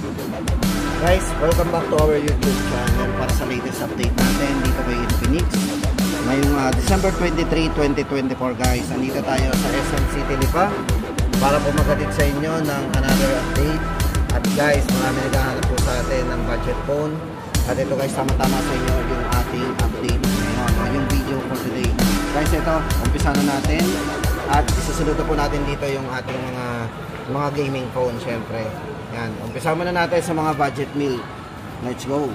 Guys, welcome back to our YouTube channel para sa latest update natin dito kay Infinix. Ngayong December 23, 2024 guys, andito tayo sa SM City Lipa para po magatid sa inyo ng another update. At guys, marami naghahanap po sa atin ng budget phone. At ito guys, tama-tama sa inyo yung ating update ngayon, yung video for today. Guys, ito, umpisa na natin. At isusunod po natin dito yung ating mga gaming phone syempre. Yan, umpisa muna natin sa mga budget meal. Let's go.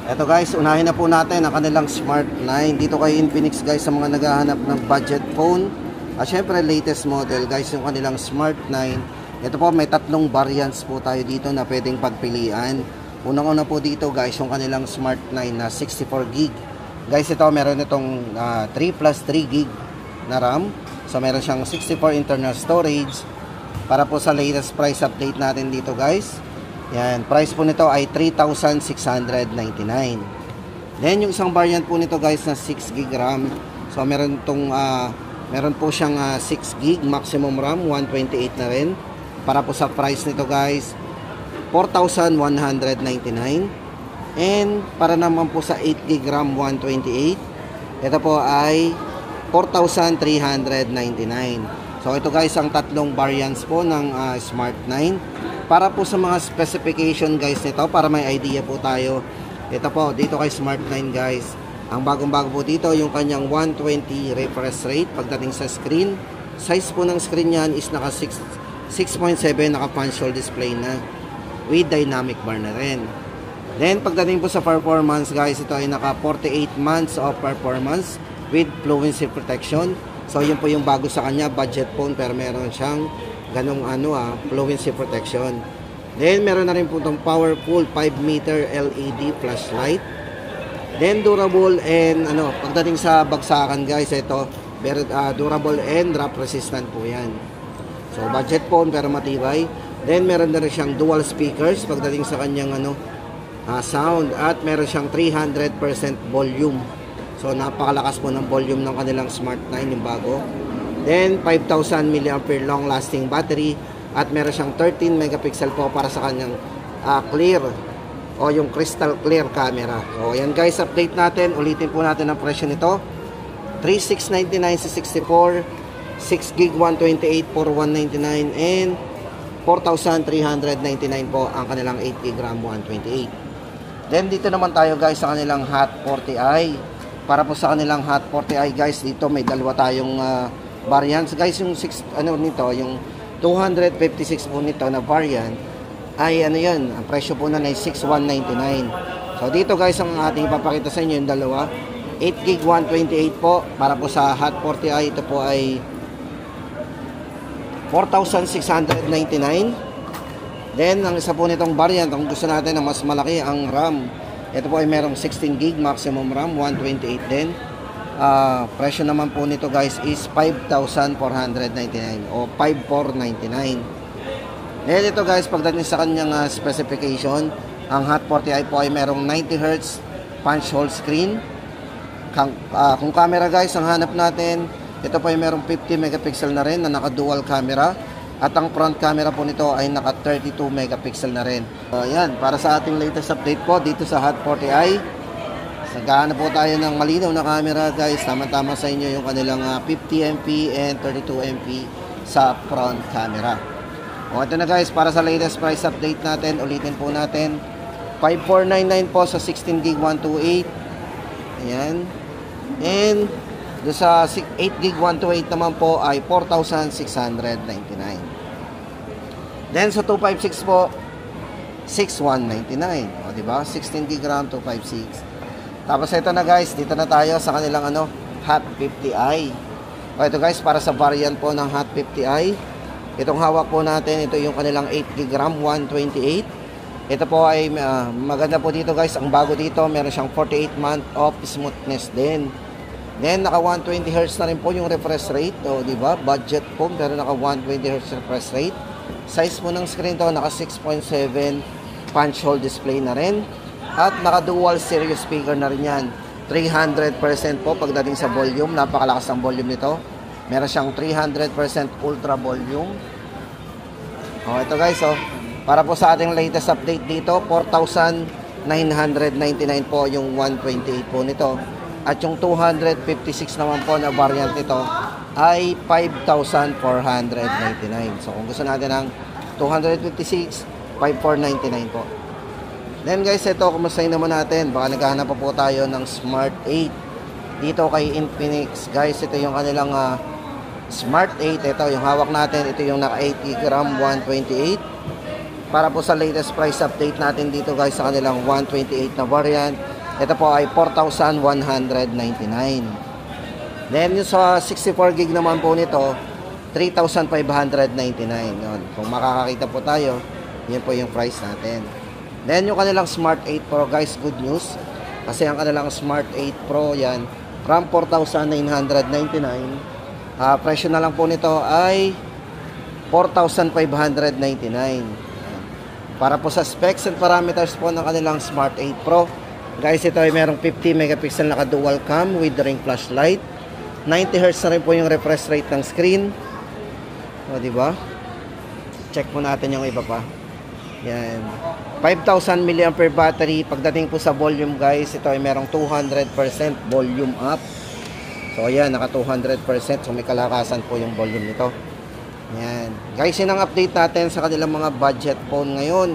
Eto guys, unahin na po natin ang kanilang Smart 9 dito kay Infinix guys, sa mga naghahanap ng budget phone. At syempre latest model guys, yung kanilang Smart 9. Ito po, may tatlong variants po tayo dito na pwedeng pagpilian. Unang-una po dito guys, yung kanilang Smart 9 na 64GB. Guys, ito meron itong 3+3GB na RAM. So meron siyang 64 internal storage. Para po sa latest price update natin dito guys, yan, price po nito ay 3,699. Then yung isang variant po nito guys na 6GB RAM. So meron po siyang 6GB maximum RAM, 128 na rin. Para po sa price nito guys, 4,199. And para naman po sa 8GB RAM 128, ito po ay 4,399. So ito guys ang tatlong variants po ng Smart 9. Para po sa mga specification guys nito, para may idea po tayo, ito po dito kay Smart 9 guys, ang bagong-bago po dito yung kanyang 120 refresh rate pagdating sa screen. Size po ng screen yan is naka 6.7, naka punch hole display na with dynamic bar na rin. Then pagdating po sa performance guys, ito ay naka 48 months of performance with fluency protection. So yun po yung bago sa kanya, budget phone pero meron siyang ganong fluency protection. Then meron na rin po itong powerful 5-meter LED flashlight. Then durable and pagdating sa bagsakan guys, ito durable and drop resistant po yan. So budget phone pero matibay. Then meron na rin siyang dual speakers pagdating sa kanyang sound, at meron siyang 300% volume. So napakalakas po ng volume ng kanilang Smart 9 yung bago. Then 5,000 mAh long lasting battery, at meron siyang 13 megapixel po para sa kanyang clear o yung crystal clear camera. So yan guys, update natin. Ulitin po natin ang presyo nito. 3,699 sa 64, 6GB 128 for 199, and 4,399 po ang kanilang 8GB RAM 128. Then dito naman tayo guys sa kanilang Hot 40i. Para po sa kanilang Hot 40i guys, dito may dalawa tayong variants guys. Yung yung 256 po nito na variant ay ang presyo po na ay 6,199. So dito guys ang ating ipapakita sa inyo yung dalawa, 8GB 128 po. Para po sa Hot 40i, ito po ay 4,699. Then ang isa po nitong variant, kung gusto natin na mas malaki ang RAM, ito po ay merong 16GB maximum RAM, 128 din. Presyo naman po nito guys is 5,499 o 5,499. Then ito guys, pagdating sa kanyang specification, ang Hot 40i po ay merong 90Hz punch hole screen. Kung camera guys ang hanap natin, ito po ay merong 50 megapixel na rin na naka dual camera. At ang front camera po nito ay naka 32 megapixel na rin. Yan, para sa ating latest update po dito sa Hot 40i. Naghahanap po tayo ng malinaw na camera guys. Tama-tama sa inyo yung kanilang 50MP and 32MP sa front camera. O ito na guys, para sa latest price update natin, ulitin po natin. 5,499 po sa 16GB 128. Ayan. And doon sa 8GB 128 naman po ay 4,699. Then sa 256 po, 6,199. O diba? 16GB RAM 256. Tapos ito na guys, dito na tayo sa kanilang Hot 50i. O ito guys, para sa variant po ng Hot 50i. Itong hawak po natin, ito yung kanilang 8GB RAM 128. Ito po ay maganda po dito guys. Ang bago dito, meron siyang 48 month of smoothness din. Then naka 120Hz na rin po yung refresh rate. O diba? Budget phone pero naka 120Hz refresh rate. Size po ng screen to naka 6.7 punch hole display na rin. At naka dual stereo speaker na rin yan. 300% po pagdating sa volume. Napakalakas ng volume nito. Meron siyang 300% ultra volume. O ito guys, Para po sa ating latest update dito, 4,999 po yung 128 po nito. At yung 256 naman po na variant nito ay 5,499. So kung gusto natin ng 256, 5,499 po. Then guys, ito, kumustahin naman natin. Baka naghahanap pa po tayo ng Smart 8 dito kay Infinix. Guys, ito yung kanilang Smart 8. Ito yung hawak natin. Ito yung naka 80 gram 128. Para po sa latest price update natin dito guys sa kanilang 128 na variant, ito po ay 4,199. Then yung sa 64 gig naman po nito, 3,599. Yun. Kung makakakita po tayo, yun po yung price natin. Then yung kanilang Smart 8 Pro guys, good news. Kasi ang kanilang Smart 8 Pro yan, from 4,999, presyo na lang po nito ay 4,599. Para po sa specs and parameters po ng kanilang Smart 8 Pro, guys, ito ay merong 50 megapixel naka dual cam with ring flashlight. 90 Hz na rin po yung refresh rate ng screen. O, diba? Check po natin yung iba pa. Yan. 5,000 mAh battery. Pagdating po sa volume, guys, ito ay merong 200% volume up. So, ayan, naka 200%. So, may kalakasan po yung volume nito. Yan. Guys, yun ang update natin sa kanilang mga budget phone ngayon.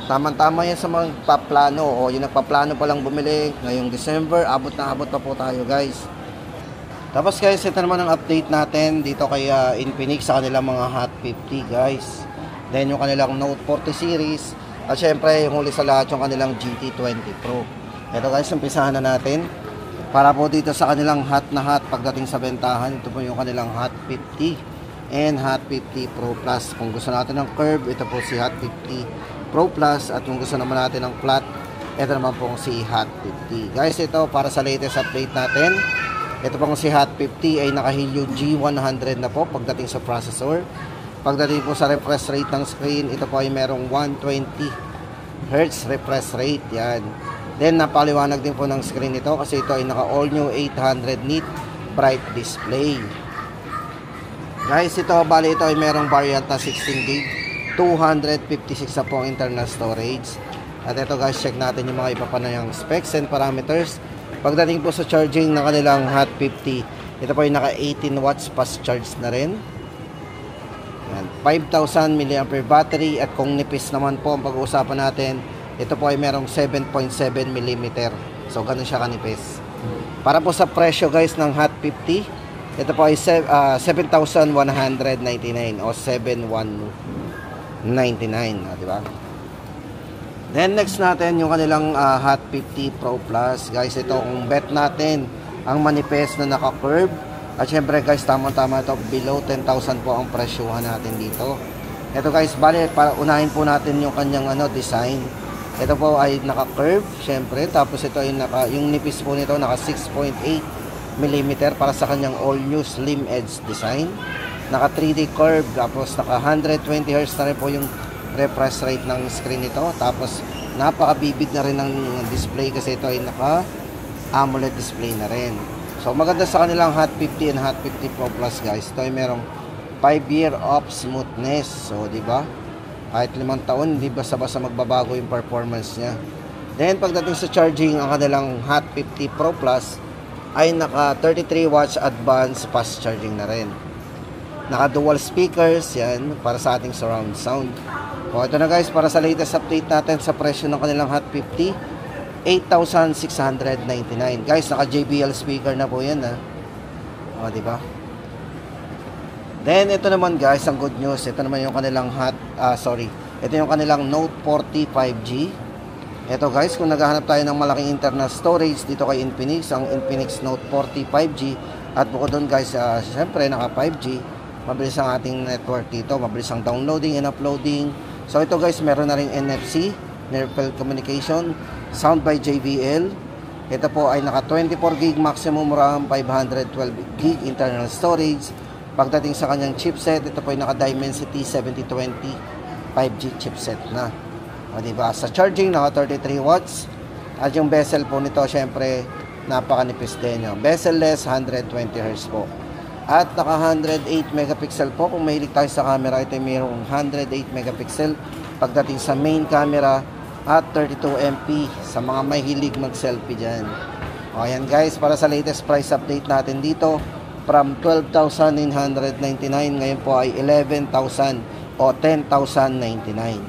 Tama-tama yan sa mga paplano o yung nagpaplano pa lang bumili ngayong December. Abot na abot pa po tayo guys. Tapos guys, ito naman ang update natin dito kay Infinix sa kanilang mga Hot 50 guys. Then yung kanilang Note 40 series. At syempre yung huli sa lahat yung kanilang GT20 Pro. Ito guys, umpisahan na natin. Para po dito sa kanilang hot na hot pagdating sa bentahan. Ito po yung kanilang Hot 50 and Hot 50 Pro Plus. Kung gusto natin ng curve, ito po si Hot 50 Pro Plus. At kung gusto naman natin ng flat, ito naman po si Hot 50. Guys, ito para sa latest update natin. Ito pong si Hot 50 ay naka Helio G100 na po pagdating sa processor. Pagdating po sa refresh rate ng screen, ito po ay merong 120 Hz refresh rate. Yan. Then napaliwanag din po ng screen ito kasi ito ay naka all new 800 nit bright display. Guys, ito, bali ito ay merong variant na 16 gig, 256 na po ang internal storage. At ito guys, check natin yung mga iba pa na yung specs and parameters. Pagdating po sa charging ng kanilang Hot 50, ito po ay naka 18 watts fast charge na rin. Yan, 5,000 mAh battery. At kung nipis naman po ang pag-uusapan natin, ito po ay merong 7.7 mm. So, ganun siya kanipis. Para po sa presyo guys ng Hot 50, ito po ay 7,199 o 7,199, diba? Then next natin yung kanilang Hot 50 Pro Plus. Guys, ito kung bet natin ang manifest na naka-curve. At syempre guys, tama-tama ito, below 10,000 po ang presyuhan natin dito. Ito guys, bali, para unahin po natin yung kanyang design. Ito po ay naka-curve, syempre. Tapos ito ay yung nipis po nito naka 6.8 mm para sa kanyang all new slim edge design. Naka 3D curve, tapos naka 120 Hz na rin po yung refresh rate ng screen nito. Tapos napaka-vivid na rin ng display kasi ito ay naka AMOLED display na rin. So maganda sa kanilang Hot 50 and Hot 50 Pro Plus guys. Ito ay merong 5-year of smoothness. So di ba? Kahit 5 taon, hindi basta-basta magbabago yung performance niya. Then pagdating sa charging, ang kanilang Hot 50 Pro Plus ay naka 33 watts advanced fast charging na rin. Naka dual speakers yan para sa ating surround sound. O ito na guys, para sa latest update natin sa presyo ng kanilang Hot 50, 8,699. Guys, naka JBL speaker na po yan o diba? Then ito naman guys, ang good news, ito naman yung kanilang ito yung kanilang Note 40 5G. Ito guys, kung naghahanap tayo ng malaking internal storage dito kay Infinix, ang Infinix Note 40 5G. At bukod doon guys, syempre naka 5G, mabilis ang ating network dito, mabilis ang downloading and uploading. So ito guys, meron na ring NFC, Near Field Communication, sound by JBL. Ito po ay naka 24 gig maximum RAM, 512 gig internal storage. Pagdating sa kanyang chipset, ito po ay naka Dimensity 7020 5G chipset na. O diba? Sa charging, naka 33 watts. At yung bezel po nito, syempre, napakanipis din. Yung bezel-less, 120 Hz po. At naka 108 megapixel po. Kung mahilig tayo sa camera, ito mayroong 108 megapixel pagdating sa main camera at 32MP sa mga mahilig mag-selfie dyan. O ayan guys, para sa latest price update natin dito, from 12,999 ngayon po ay 11,000 o 10,099.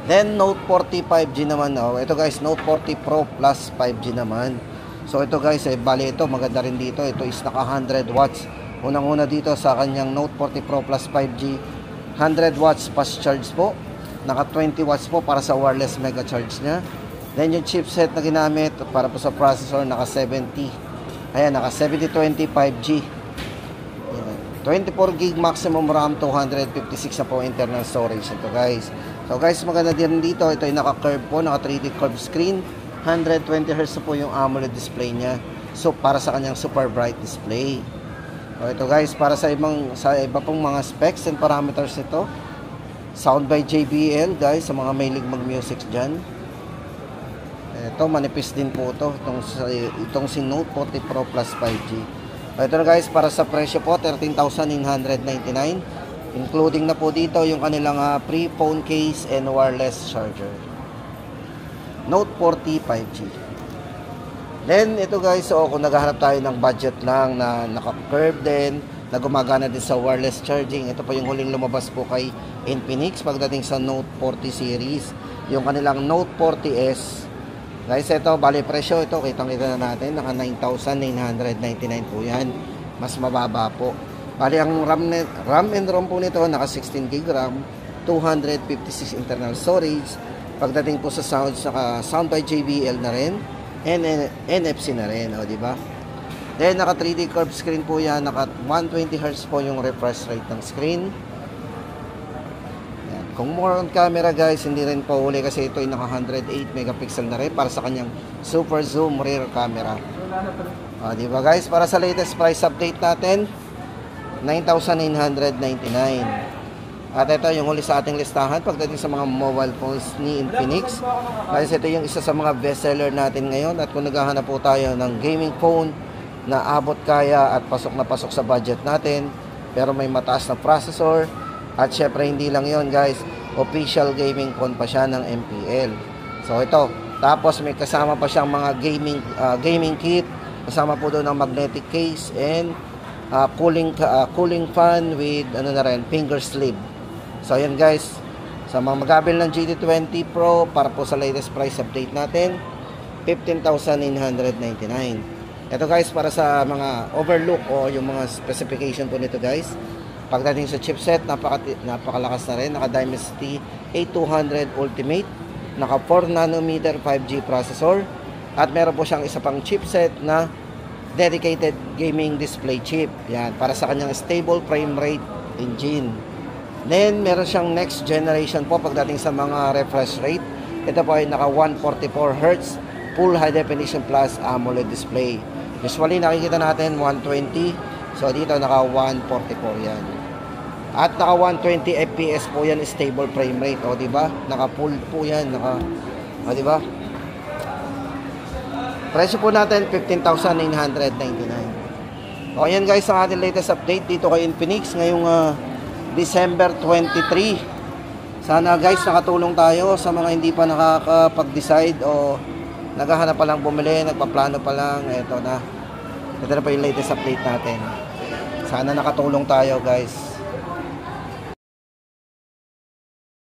Then Note 40 5G naman. Ito guys, Note 40 Pro Plus 5G naman. So ito guys, bali ito maganda rin dito. Ito is naka 100 watts. Unang-una dito sa kanyang Note 40 Pro Plus 5G, 100 watts fast charge po. Naka 20 watts po para sa wireless mega charge niya. Then yung chipset na ginamit para po sa processor, naka 70. Ayan, naka 7020 5G. 24 gig maximum RAM, 256 na po internal storage ito guys. So guys, maganda din dito. Ito ay naka-curve po, naka 3D curve screen. 120Hz po yung AMOLED display niya. So para sa kanyang super bright display. So ito guys, para sa iba pong mga specs and parameters nito. Sound by JBL guys, sa mga mahilig mag-music diyan. Ito manipis din po ito, itong si Note 40 Pro Plus 5G. Ito na guys, para sa presyo po 13,999, including na po dito yung kanilang free phone case and wireless charger. Note 40 5G. Then ito guys, kung naghahanap tayo ng budget lang na naka-curve din, na gumagana din sa wireless charging, ito po yung huling lumabas po kay Infinix pagdating sa Note 40 series, yung kanilang Note 40S. Guys, ito, bali presyo, ito, kitang-kita na natin, naka 9,999 po yan. Mas mababa po. Bali, ang RAM and ROM po nito, naka 16 GB RAM, 256 internal storage. Pagdating po sa sound, saka sound by JBL na rin, and NFC na rin, o, diba? Then, naka 3D curve screen po yan, naka 120Hz po yung refresh rate ng screen. Kung more on camera guys, hindi rin po uli kasi ito ay naka 108 megapixel na rin para sa kanyang super zoom rear camera. Diba guys, para sa latest price update natin, 9,999. At ito yung huli sa ating listahan pagdating sa mga mobile phones ni Infinix. Guys, ito yung isa sa mga bestseller natin ngayon. At kung naghahanap po tayo ng gaming phone na abot kaya at pasok na pasok sa budget natin, pero may mataas na processor, at syempre hindi lang yon guys, official gaming phone pa siya ng MPL. So ito, tapos may kasama pa siyang mga gaming kit, kasama po doon ang magnetic case and cooling fan with ano na rin, finger sleeve. So ayan guys, sa mga magabil ng GT20 Pro para po sa latest price update natin, 15,999. Ito guys, para sa mga overlook o yung mga specification po nito guys. Pagdating sa chipset, napakalakas na rin. Naka Dimensity 8200 Ultimate, naka 4 nanometer 5G processor, at meron po siyang isa pang chipset na dedicated gaming display chip. Yan, para sa kanyang stable frame rate engine. Then, meron siyang next generation po pagdating sa mga refresh rate. Ito po ay naka 144Hz Full High Definition Plus AMOLED display. Usually, nakikita natin 120. So, dito naka 144 yan. At naka 120 FPS po yan, stable frame rate. O, diba? Naka full po yan. O, diba? Presyo po natin, 15,999. O, yan guys, ang ating latest update dito kay Infinix ngayong December 23. Sana guys, nakatulong tayo sa mga hindi pa nakakapag-decide o naghahanap pa lang bumili, nagpaplano pa lang. Ito na. Ito na pa yung latest update natin. Sana nakatulong tayo guys.